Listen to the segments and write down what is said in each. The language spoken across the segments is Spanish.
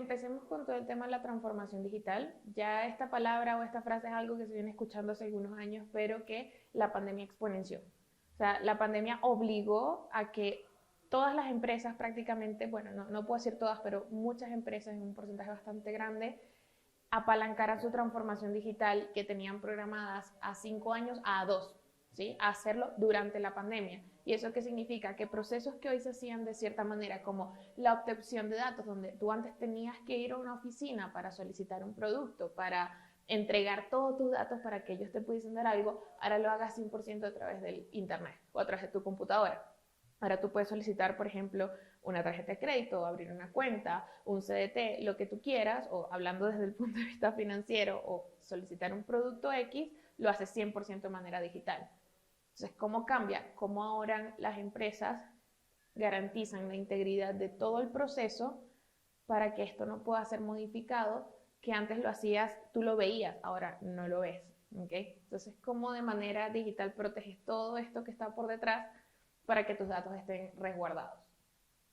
empecemos con todo el tema de la transformación digital. Ya esta palabra o esta frase es algo que se viene escuchando hace algunos años, pero que la pandemia exponenció. O sea, la pandemia obligó a que todas las empresas prácticamente, bueno, no puedo decir todas, pero muchas empresas en un porcentaje bastante grande, apalancaran su transformación digital que tenían programadas a 5 años a 2, ¿sí? A hacerlo durante la pandemia. ¿Y eso qué significa? Que procesos que hoy se hacían de cierta manera, como la obtención de datos, donde tú antes tenías que ir a una oficina para solicitar un producto, para entregar todos tus datos para que ellos te pudiesen dar algo, ahora lo hagas 100% a través del internet o a través de tu computadora. Ahora tú puedes solicitar, por ejemplo, una tarjeta de crédito, abrir una cuenta, un CDT, lo que tú quieras, o hablando desde el punto de vista financiero, o solicitar un producto X, lo haces 100% de manera digital. Entonces, ¿cómo cambia? ¿Cómo ahora las empresas garantizan la integridad de todo el proceso para que esto no pueda ser modificado? Que antes lo hacías, tú lo veías, ahora no lo ves. ¿Okay? Entonces, ¿cómo de manera digital proteges todo esto que está por detrás para que tus datos estén resguardados?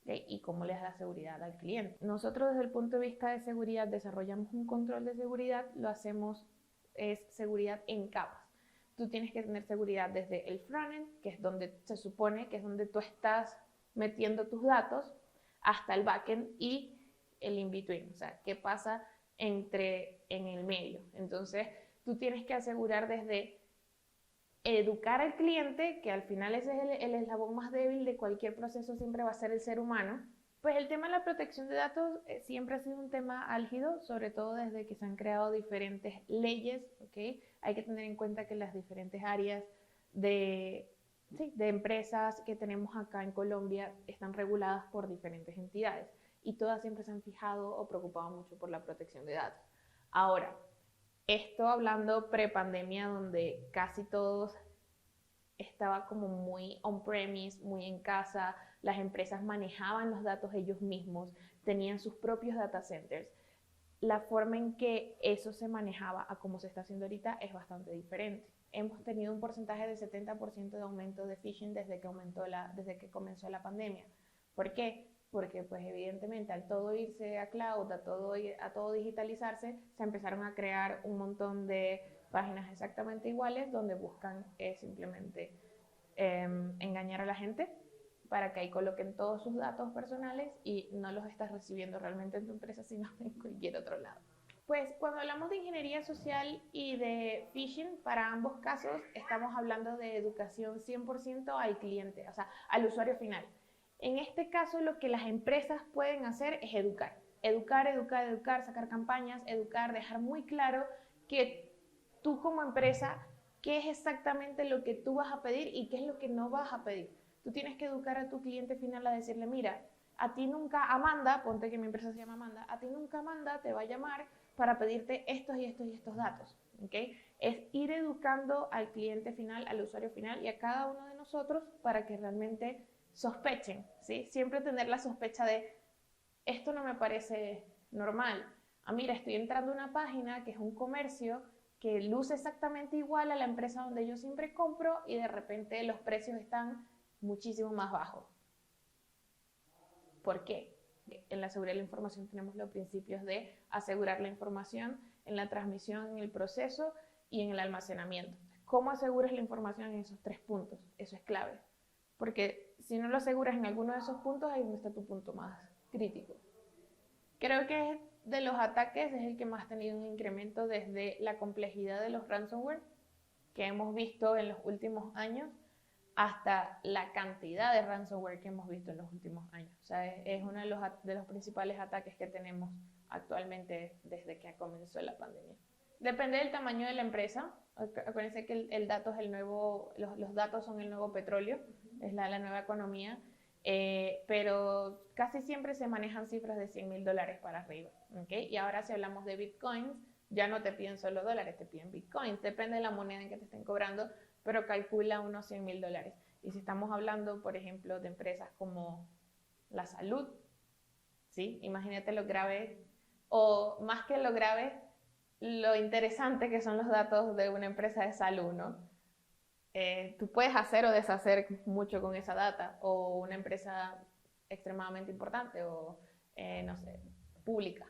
¿Okay? Y cómo les da seguridad al cliente. Nosotros desde el punto de vista de seguridad desarrollamos un control de seguridad, lo hacemos es seguridad en capas. Tú tienes que tener seguridad desde el frontend, que es donde se supone que es donde tú estás metiendo tus datos, hasta el backend y el in-between, o sea, qué pasa en el medio. Entonces, tú tienes que asegurar desde educar al cliente, que al final ese es el eslabón más débil de cualquier proceso, siempre va a ser el ser humano. Pues el tema de la protección de datos siempre ha sido un tema álgido, sobre todo desde que se han creado diferentes leyes, ¿okay? Hay que tener en cuenta que las diferentes áreas de empresas que tenemos acá en Colombia están reguladas por diferentes entidades y todas siempre se han fijado o preocupado mucho por la protección de datos. Ahora, esto hablando pre-pandemia, donde casi todos estaba como muy on-premise, muy en casa, las empresas manejaban los datos ellos mismos, tenían sus propios data centers. La forma en que eso se manejaba a como se está haciendo ahorita es bastante diferente. Hemos tenido un porcentaje de 70% de aumento de phishing desde que comenzó la pandemia. ¿Por qué? Porque pues evidentemente al todo irse a cloud, a todo digitalizarse, se empezaron a crear un montón de páginas exactamente iguales donde buscan simplemente engañar a la gente para que ahí coloquen todos sus datos personales y no los estás recibiendo realmente en tu empresa, sino en cualquier otro lado. Pues cuando hablamos de ingeniería social y de phishing, para ambos casos estamos hablando de educación 100% al cliente, o sea, al usuario final. En este caso, lo que las empresas pueden hacer es educar. Educar, sacar campañas, educar, dejar muy claro que tú como empresa, qué es exactamente lo que tú vas a pedir y qué es lo que no vas a pedir. Tú tienes que educar a tu cliente final a decirle, mira, a ti nunca Amanda, ponte que mi empresa se llama Amanda, a ti nunca Amanda te va a llamar para pedirte estos y estos y estos datos. ¿Okay? Es ir educando al cliente final, al usuario final y a cada uno de nosotros para que realmente sospechen, ¿sí? Siempre tener la sospecha de, esto no me parece normal. Ah, mira, estoy entrando a una página que es un comercio que luce exactamente igual a la empresa donde yo siempre compro y de repente los precios están muchísimo más bajos. ¿Por qué? En la seguridad de la información tenemos los principios de asegurar la información en la transmisión, en el proceso y en el almacenamiento. ¿Cómo aseguras la información en esos 3 puntos? Eso es clave. Porque si no lo aseguras en alguno de esos puntos, ahí es donde está tu punto más crítico. Creo que de los ataques es el que más ha tenido un incremento desde la complejidad de los ransomware que hemos visto en los últimos años hasta la cantidad de ransomware que hemos visto en los últimos años. O sea, es uno de los principales ataques que tenemos actualmente desde que comenzó la pandemia. Depende del tamaño de la empresa. Acuérdense que el dato es los datos son el nuevo petróleo, es la nueva economía, pero casi siempre se manejan cifras de $100,000 para arriba. ¿Okay? Y ahora si hablamos de bitcoins, ya no te piden solo dólares, te piden bitcoins, depende de la moneda en que te estén cobrando, pero calcula unos $100,000. Y si estamos hablando, por ejemplo, de empresas como la salud, ¿sí? Imagínate lo grave, o más que lo grave, lo interesante que son los datos de una empresa de salud, ¿no? Tú puedes hacer o deshacer mucho con esa data, o una empresa extremadamente importante, o no sé, pública,